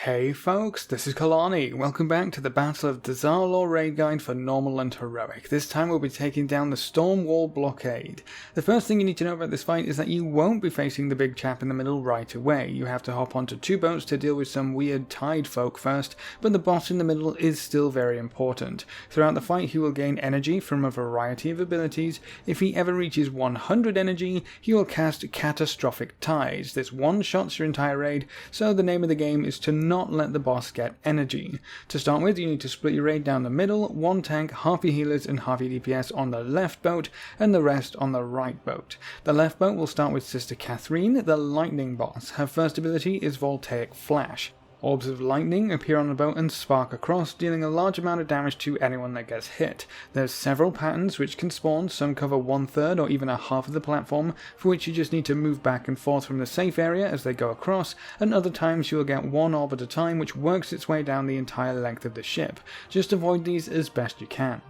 Hey folks, this is Kelani. Welcome back to the Battle of Dazar'alor raid guide for normal and heroic. This time we'll be taking down the Stormwall Blockade. The first thing you need to know about this fight is that you won't be facing the big chap in the middle right away. You have to hop onto two boats to deal with some weird tide folk first, but the boss in the middle is still very important. Throughout the fight he will gain energy from a variety of abilities. If he ever reaches 100 energy, he will cast Catastrophic Tides. This one-shots your entire raid, so the name of the game is to not let the boss get energy. To start with, you need to split your raid down the middle, one tank, half your healers and half your DPS on the left boat, and the rest on the right boat. The left boat will start with Sister Katherine, the lightning boss. Her first ability is Voltaic Flash. Orbs of lightning appear on the boat and spark across, dealing a large amount of damage to anyone that gets hit. There's several patterns which can spawn, some cover 1/3 or even a half of the platform, for which you just need to move back and forth from the safe area as they go across, and other times you will get one orb at a time which works its way down the entire length of the ship. Just avoid these as best you can.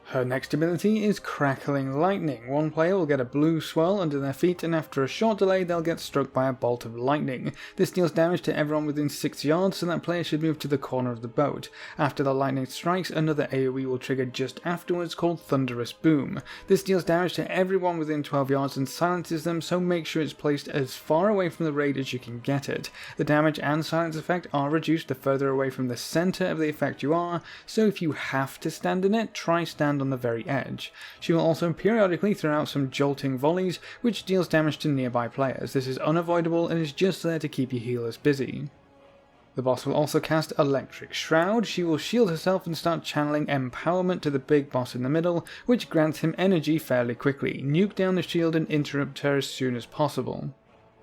Her next ability is Crackling Lightning. One player will get a blue swirl under their feet, and after a short delay they'll get struck by a bolt of lightning. This deals damage to everyone within 6 yards, so that player should move to the corner of the boat. After the lightning strikes, another AoE will trigger just afterwards called Thunderous Boom. This deals damage to everyone within 12 yards and silences them, so make sure it's placed as far away from the raid as you can get it. The damage and silence effect are reduced the further away from the center of the effect you are, so if you have to stand in it, try stand on the very edge. She will also periodically throw out some jolting volleys, which deals damage to nearby players. This is unavoidable and is just there to keep your healers busy. The boss will also cast Electric Shroud. She will shield herself and start channeling empowerment to the big boss in the middle, which grants him energy fairly quickly. Nuke down the shield and interrupt her as soon as possible.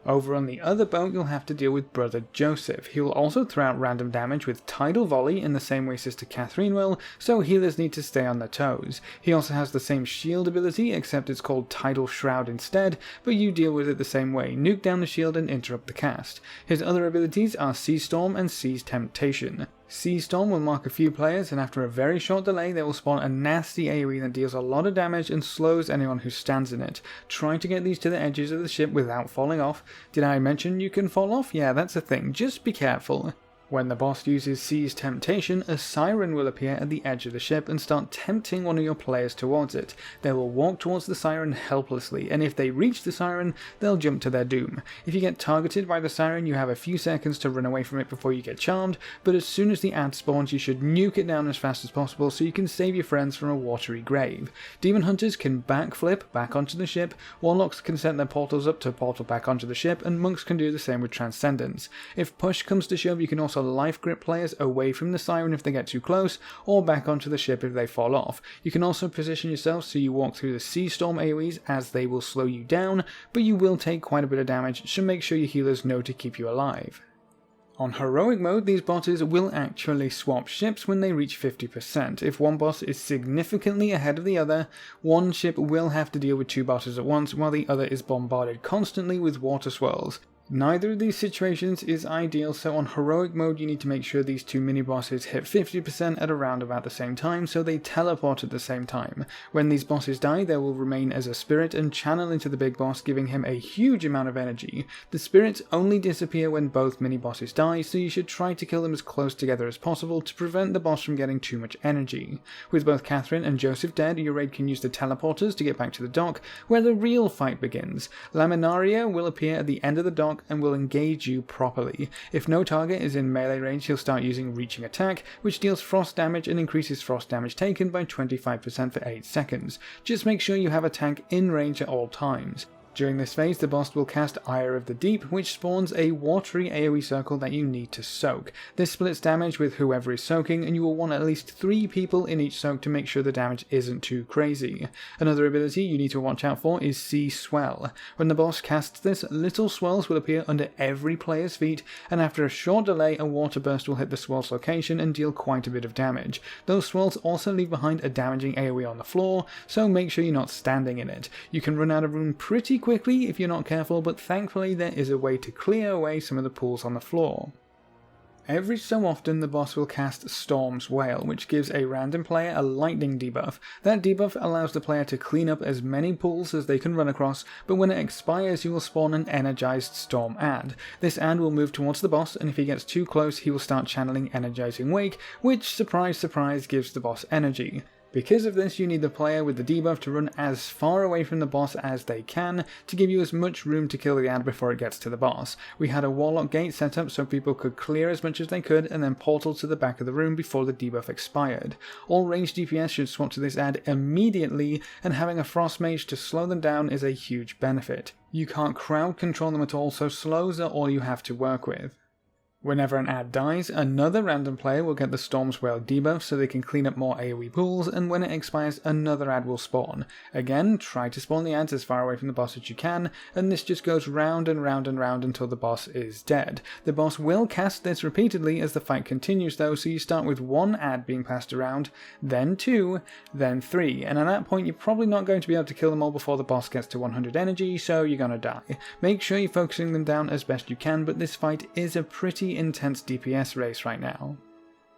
Over on the other boat you'll have to deal with Brother Joseph. He will also throw out random damage with Tidal Volley in the same way Sister Katherine will, so healers need to stay on their toes. He also has the same shield ability, except it's called Tidal Shroud instead, but you deal with it the same way. Nuke down the shield and interrupt the cast. His other abilities are Sea Storm and Seize Temptation. Sea Storm will mark a few players, and after a very short delay they will spawn a nasty AoE that deals a lot of damage and slows anyone who stands in it. Try to get these to the edges of the ship without falling off. Did I mention you can fall off? Yeah, that's a thing, just be careful. When the boss uses Seize Temptation, a siren will appear at the edge of the ship and start tempting one of your players towards it. They will walk towards the siren helplessly, and if they reach the siren, they'll jump to their doom. If you get targeted by the siren, you have a few seconds to run away from it before you get charmed, but as soon as the ad spawns, you should nuke it down as fast as possible so you can save your friends from a watery grave. Demon Hunters can backflip back onto the ship, Warlocks can set their portals up to portal back onto the ship, and Monks can do the same with Transcendence. If push comes to shove, you can also life grip players away from the siren if they get too close, or back onto the ship if they fall off. You can also position yourself so you walk through the Sea Storm AoEs, as they will slow you down, but you will take quite a bit of damage, so make sure your healers know to keep you alive. On heroic mode, these bosses will actually swap ships when they reach 50%. If one boss is significantly ahead of the other, one ship will have to deal with two bosses at once, while the other is bombarded constantly with water swirls. Neither of these situations is ideal, so on heroic mode you need to make sure these two mini-bosses hit 50% at around about the same time, so they teleport at the same time. When these bosses die, they will remain as a spirit and channel into the big boss, giving him a huge amount of energy. The spirits only disappear when both mini-bosses die, so you should try to kill them as close together as possible to prevent the boss from getting too much energy. With both Katherine and Joseph dead, your raid can use the teleporters to get back to the dock, where the real fight begins. Laminaria will appear at the end of the dock and will engage you properly. If no target is in melee range, he'll start using Reaching Attack, which deals frost damage and increases frost damage taken by 25% for 8 seconds. Just make sure you have a tank in range at all times. During this phase, the boss will cast Ire of the Deep, which spawns a watery AoE circle that you need to soak. This splits damage with whoever is soaking, and you will want at least 3 people in each soak to make sure the damage isn't too crazy. Another ability you need to watch out for is Sea Swell. When the boss casts this, little swirls will appear under every player's feet, and after a short delay, a water burst will hit the swirl's location and deal quite a bit of damage. Those swirls also leave behind a damaging AoE on the floor, so make sure you're not standing in it. You can run out of room pretty quickly if you're not careful, but thankfully there is a way to clear away some of the pools on the floor. Every so often the boss will cast Storm's Wail, which gives a random player a lightning debuff. That debuff allows the player to clean up as many pools as they can run across, but when it expires you will spawn an energized Storm ad. This ad will move towards the boss, and if he gets too close he will start channeling Energizing Wake, which, surprise surprise, gives the boss energy. Because of this, you need the player with the debuff to run as far away from the boss as they can to give you as much room to kill the ad before it gets to the boss. We had a Warlock gate set up so people could clear as much as they could and then portal to the back of the room before the debuff expired. All ranged DPS should swap to this ad immediately, and having a Frost Mage to slow them down is a huge benefit. You can't crowd control them at all, so slows are all you have to work with. Whenever an ad dies, another random player will get the Storm's Wail debuff so they can clean up more AoE pools, and when it expires another ad will spawn. Again, try to spawn the ads as far away from the boss as you can, and this just goes round and round and round until the boss is dead. The boss will cast this repeatedly as the fight continues though, so you start with 1 ad being passed around, then 2, then 3, and at that point you're probably not going to be able to kill them all before the boss gets to 100 energy, so you're gonna die. Make sure you're focusing them down as best you can, but this fight is a pretty intense DPS race right now.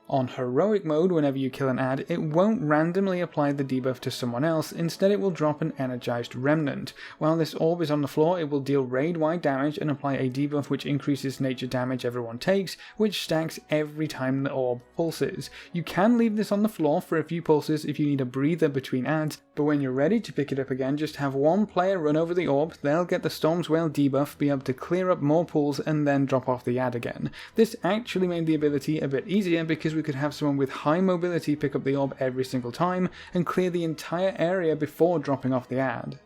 On heroic mode, whenever you kill an ad, it won't randomly apply the debuff to someone else, instead it will drop an energized remnant. While this orb is on the floor, it will deal raid-wide damage and apply a debuff which increases nature damage everyone takes, which stacks every time the orb pulses. You can leave this on the floor for a few pulses if you need a breather between ads, but when you're ready to pick it up again, just have one player run over the orb, they'll get the Storm's Wail debuff, be able to clear up more pools and then drop off the ad again. This actually made the ability a bit easier because we could have someone with high mobility pick up the orb every single time and clear the entire area before dropping off the ad.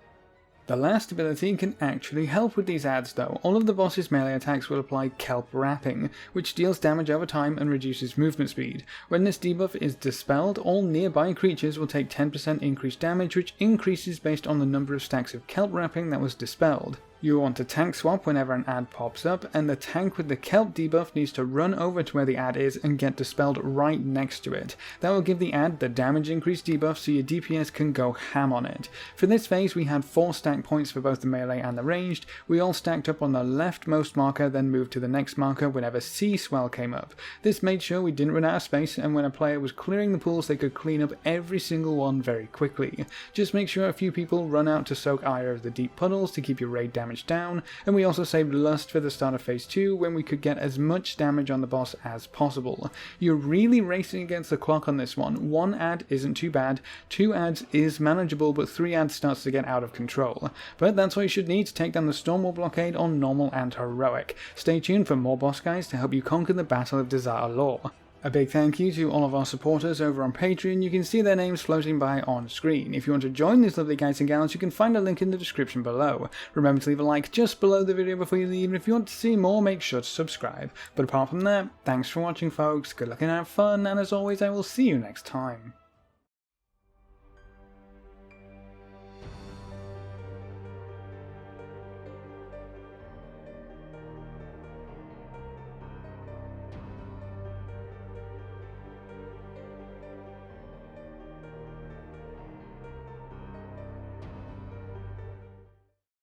The last ability can actually help with these ads though. All of the boss's melee attacks will apply Kelp Wrapping, which deals damage over time and reduces movement speed. When this debuff is dispelled, all nearby creatures will take 10% increased damage, which increases based on the number of stacks of Kelp Wrapping that was dispelled. You want to tank swap whenever an ad pops up, and the tank with the Kelp debuff needs to run over to where the ad is and get dispelled right next to it. That will give the ad the damage increase debuff so your DPS can go ham on it. For this phase we had 4 stack points for both the melee and the ranged. We all stacked up on the leftmost marker, then moved to the next marker whenever Sea Swell came up. This made sure we didn't run out of space, and when a player was clearing the pools they could clean up every single one very quickly. Just make sure a few people run out to soak Ire of the Deep Puddles to keep your raid damage down, and we also saved Lust for the start of phase 2 when we could get as much damage on the boss as possible. You're really racing against the clock on this one. 1 ad isn't too bad, 2 ads is manageable, but 3 ads starts to get out of control. But that's what you should need to take down the Stormwall Blockade on normal and heroic. Stay tuned for more boss guides to help you conquer the Battle of Dazar'alor. A big thank you to all of our supporters over on Patreon. You can see their names floating by on screen. If you want to join these lovely guys and gals, you can find a link in the description below. Remember to leave a like just below the video before you leave, and if you want to see more, make sure to subscribe. But apart from that, thanks for watching folks, good luck and have fun, and as always I will see you next time.